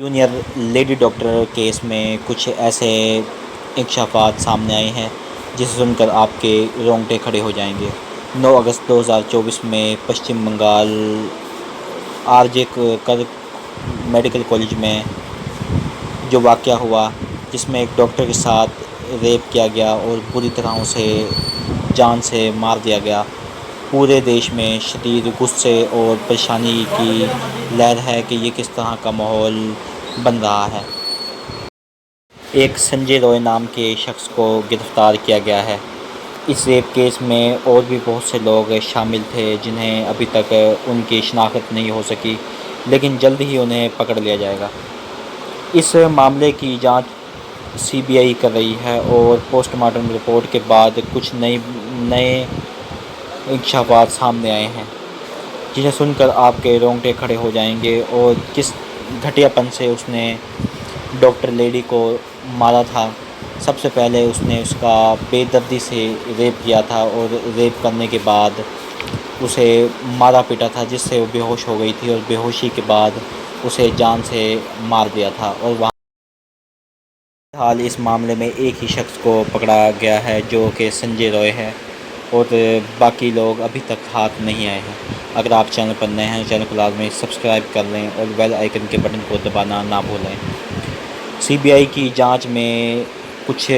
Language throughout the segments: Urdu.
جونیئر لیڈی ڈاکٹر کیس میں کچھ ایسے انکشافات سامنے آئے ہیں جسے سن کر آپ کے رونگٹے کھڑے ہو جائیں گے۔ 9 اگست 2024 میں پشچم بنگال آر جے کر میڈیکل کالج میں جو واقعہ ہوا، جس میں ایک ڈاکٹر کے ساتھ ریپ کیا گیا اور بری طرح اسے جان سے مار دیا گیا، پورے دیش میں شدید غصے اور پریشانی کی لہر ہے کہ یہ کس طرح کا ماحول بن رہا ہے۔ ایک سنجے رائے نام کے شخص کو گرفتار کیا گیا ہے۔ اس ریپ کیس میں اور بھی بہت سے لوگ شامل تھے جنہیں ابھی تک ان کی شناخت نہیں ہو سکی، لیکن جلد ہی انہیں پکڑ لیا جائے گا۔ اس معاملے کی جانچ CBI کر رہی ہے اور پوسٹ مارٹم رپورٹ کے بعد کچھ نئے انکشافات سامنے آئے ہیں جنہیں سن کر آپ کے رونگٹے کھڑے ہو جائیں گے، اور کس گھٹیا پن سے اس نے ڈاکٹر لیڈی کو مارا تھا۔ سب سے پہلے اس نے اس کا بے دردی سے ریپ کیا تھا اور ریپ کرنے کے بعد اسے مارا پیٹا تھا، جس سے وہ بے ہوش ہو گئی تھی، اور بے ہوشی کے بعد اسے جان سے مار دیا تھا۔ اور وہاں فی الحال اس معاملے میں ایک ہی شخص کو پکڑا گیا ہے جو کہ سنجے رائے ہے، اور باقی لوگ ابھی تک ہاتھ نہیں آئے ہیں۔ اگر آپ چینل پر نئے ہیں، چینل کو لازمی سبسکرائب کر لیں اور بیل آئیکن کے بٹن کو دبانا نہ بھولیں۔ CBI کی جانچ میں کچھ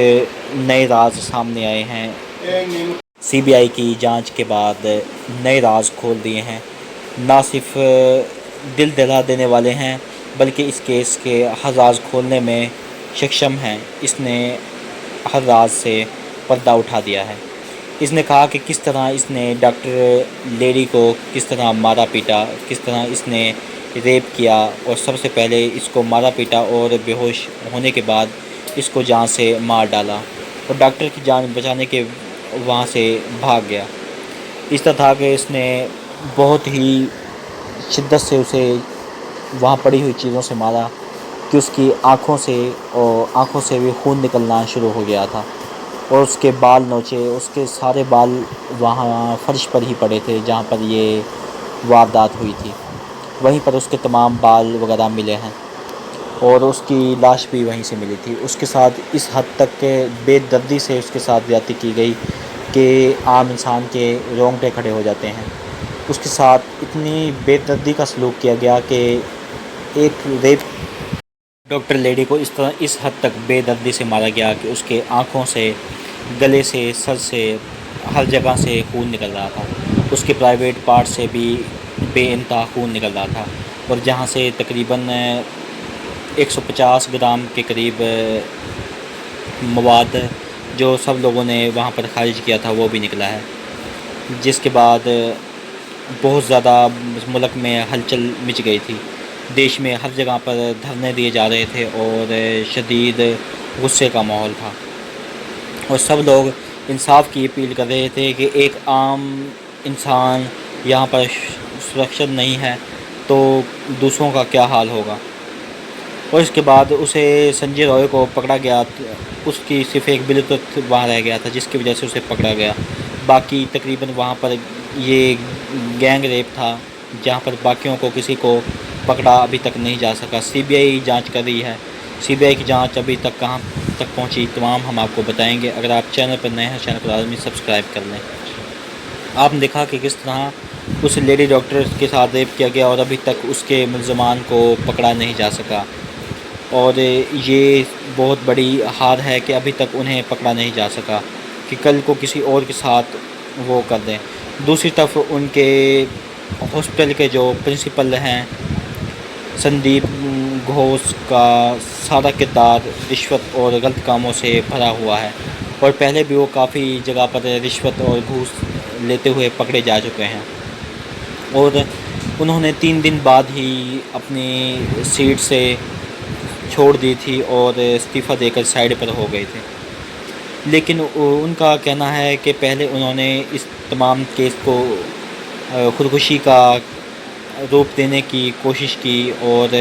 نئے راز سامنے آئے ہیں۔ CBI کی جانچ کے بعد نئے راز کھول دیے ہیں، نہ صرف دل دہلا دینے والے ہیں بلکہ اس کیس کے ہر راز کھولنے میں سکشم ہیں۔ اس نے ہر راز سے پردہ اٹھا دیا ہے۔ اس نے کہا کہ کس طرح اس نے ڈاکٹر لیڈی کو کس طرح مارا پیٹا، کس طرح اس نے ریپ کیا، اور سب سے پہلے اس کو مارا پیٹا اور بے ہوش ہونے کے بعد اس کو جان سے مار ڈالا اور ڈاکٹر کی جان بچانے کے وہاں سے بھاگ گیا۔ اس طرح تھا کہ اس نے بہت ہی شدت سے اسے وہاں پڑی ہوئی چیزوں سے مارا کہ اس کی آنکھوں سے بھی خون نکلنا شروع ہو گیا تھا، اور اس کے بال نوچے، اس کے سارے بال وہاں فرش پر ہی پڑے تھے جہاں پر یہ واردات ہوئی تھی، وہیں پر اس کے تمام بال وغیرہ ملے ہیں، اور اس کی لاش بھی وہیں سے ملی تھی۔ اس کے ساتھ اس حد تک کہ بے دردی سے اس کے ساتھ زیادتی کی گئی کہ عام انسان کے رونگٹے کھڑے ہو جاتے ہیں۔ اس کے ساتھ اتنی بے دردی کا سلوک کیا گیا کہ ایک ریپ ڈاکٹر لیڈی کو اس حد تک بے دردی سے مارا گیا کہ اس کے آنکھوں سے، گلے سے، سر سے، ہر جگہ سے خون نکل رہا تھا۔ اس کے پرائیویٹ پارٹ سے بھی بے انتہا خون نکل رہا تھا، اور جہاں سے تقریباً 150 گرام کے قریب مواد جو سب لوگوں نے وہاں پر خارج کیا تھا وہ بھی نکلا ہے، جس کے بعد بہت زیادہ ملک میں ہلچل مچ گئی تھی۔ دیش میں ہر جگہ پر دھرنے دیے جا رہے تھے اور شدید غصے کا ماحول تھا، اور سب لوگ انصاف کی اپیل کر رہے تھے کہ ایک عام انسان یہاں پر سرکشت نہیں ہے تو دوسروں کا کیا حال ہوگا۔ اور اس کے بعد اسے سنجے رائے کو پکڑا گیا، اس کی صرف ایک بلوتوتھ وہاں رہ گیا تھا جس کی وجہ سے اسے پکڑا گیا۔ باقی تقریباً وہاں پر یہ گینگ ریپ تھا جہاں پر باقیوں کو کسی کو پکڑا ابھی تک نہیں جا سکا۔ CBI جانچ کر رہی ہے۔ CBI کی جانچ ابھی تک کہاں تک پہنچی تمام ہم آپ کو بتائیں گے۔ اگر آپ چینل پر نئے ہیں، چینل کو لازمی سبسکرائب کر لیں۔ آپ نے دیکھا کہ کس طرح اس لیڈی ڈاکٹر کے ساتھ ریپ کیا گیا اور ابھی تک اس کے ملزمان کو پکڑا نہیں جا سکا، اور یہ بہت بڑی ہار ہے کہ ابھی تک انہیں پکڑا نہیں جا سکا کہ کل کو کسی اور کے ساتھ وہ کر دیں۔ دوسری طرف ان کے ہاسپٹل کے جو پرنسپل ہیں سندیپ گھوش کا سارا کردار رشوت اور غلط کاموں سے بھرا ہوا ہے، اور پہلے بھی وہ کافی جگہ پر رشوت اور گھوس لیتے ہوئے پکڑے جا چکے ہیں، اور انہوں نے 3 دن بعد ہی اپنی سیٹ سے چھوڑ دی تھی اور استعفیٰ دے کر سائڈ پر ہو گئے تھے۔ لیکن ان کا کہنا ہے کہ پہلے انہوں نے اس تمام کیس کو خودکشی کا روپ دینے کی کوشش کی اور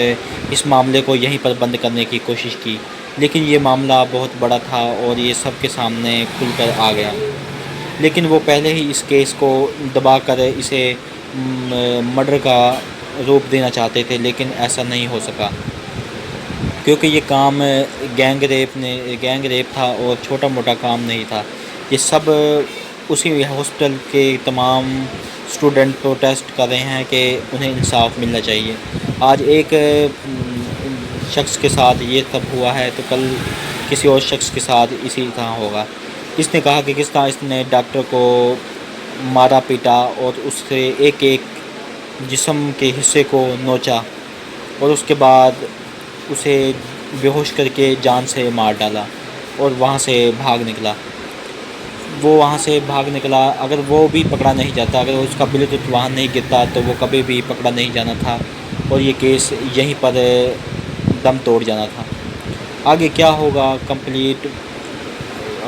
اس معاملے کو یہیں پر بند کرنے کی کوشش کی، لیکن یہ معاملہ بہت بڑا تھا اور یہ سب کے سامنے کھل کر آ گیا۔ لیکن وہ پہلے ہی اس کیس کو دبا کر اسے مرڈر کا روپ دینا چاہتے تھے، لیکن ایسا نہیں ہو سکا۔ کیونکہ یہ کام گینگ ریپ تھا اور چھوٹا موٹا کام نہیں تھا. یہ سب اسی ہاسپٹل کے تمام اسٹوڈنٹ پروٹیسٹ کر رہے ہیں کہ انہیں انصاف ملنا چاہیے. آج ایک شخص کے ساتھ یہ سب ہوا ہے تو کل کسی اور شخص کے ساتھ اسی طرح ہوگا. اس نے کہا کہ کس طرح اس نے ڈاکٹر کو مارا پیٹا اور اس سے ایک ایک جسم کے حصے کو نوچا اور اس کے بعد اسے بے ہوش کر کے جان سے مار ڈالا اور وہاں سے بھاگ نکلا. وہ وہاں سے بھاگ نکلا. اگر وہ بھی پکڑا نہیں جاتا، اگر اس کا بلوٹوتھ وہاں نہیں گرتا تو وہ کبھی بھی پکڑا نہیں جانا تھا اور یہ کیس یہیں پر دم توڑ جانا تھا. آگے کیا ہوگا کمپلیٹ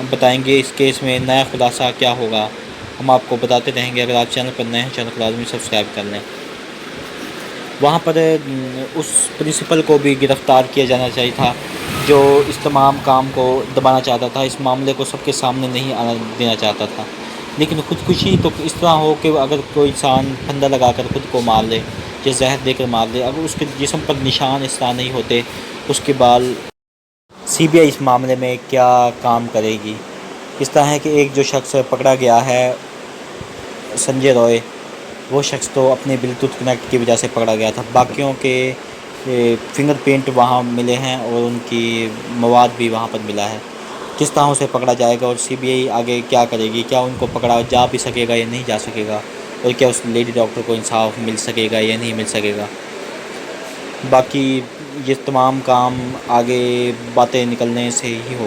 بتائیں گے. اس کیس میں نیا خلاصہ کیا ہوگا ہم آپ کو بتاتے رہیں گے. اگر آپ چینل پر نئے ہیں چینل کو لازمی سبسکرائب کر لیں. وہاں پر اس پرنسپل کو بھی گرفتار کیا جانا چاہیے تھا جو اس تمام کام کو دبانا چاہتا تھا، اس معاملے کو سب کے سامنے نہیں آنا دینا چاہتا تھا. لیکن خودکشی تو اس طرح ہو کہ اگر کوئی انسان پھندا لگا کر خود کو مار لے یا زہر دے کر مار لے، اگر اس کے جسم پر نشان اس طرح نہیں ہوتے اس کے بعد سی بی آئی اس معاملے میں کیا کام کرے گی. اس طرح ہے کہ ایک جو شخص پکڑا گیا ہے سنجے رائے، وہ شخص تو اپنے بلوٹوتھ کنیکٹ کی وجہ سے پکڑا گیا تھا. باقیوں کے فنگر پرنٹ وہاں ملے ہیں اور ان کی مواد بھی وہاں پر ملا ہے. کس طرح اسے پکڑا جائے گا اور سی بی آئی آگے کیا کرے گی؟ کیا ان کو پکڑا جا بھی سکے گا یا نہیں جا سکے گا؟ اور کیا اس لیڈی ڈاکٹر کو انصاف مل سکے گا یا نہیں مل سکے گا؟ باقی یہ تمام کام آگے باتیں نکلنے سے ہی ہو.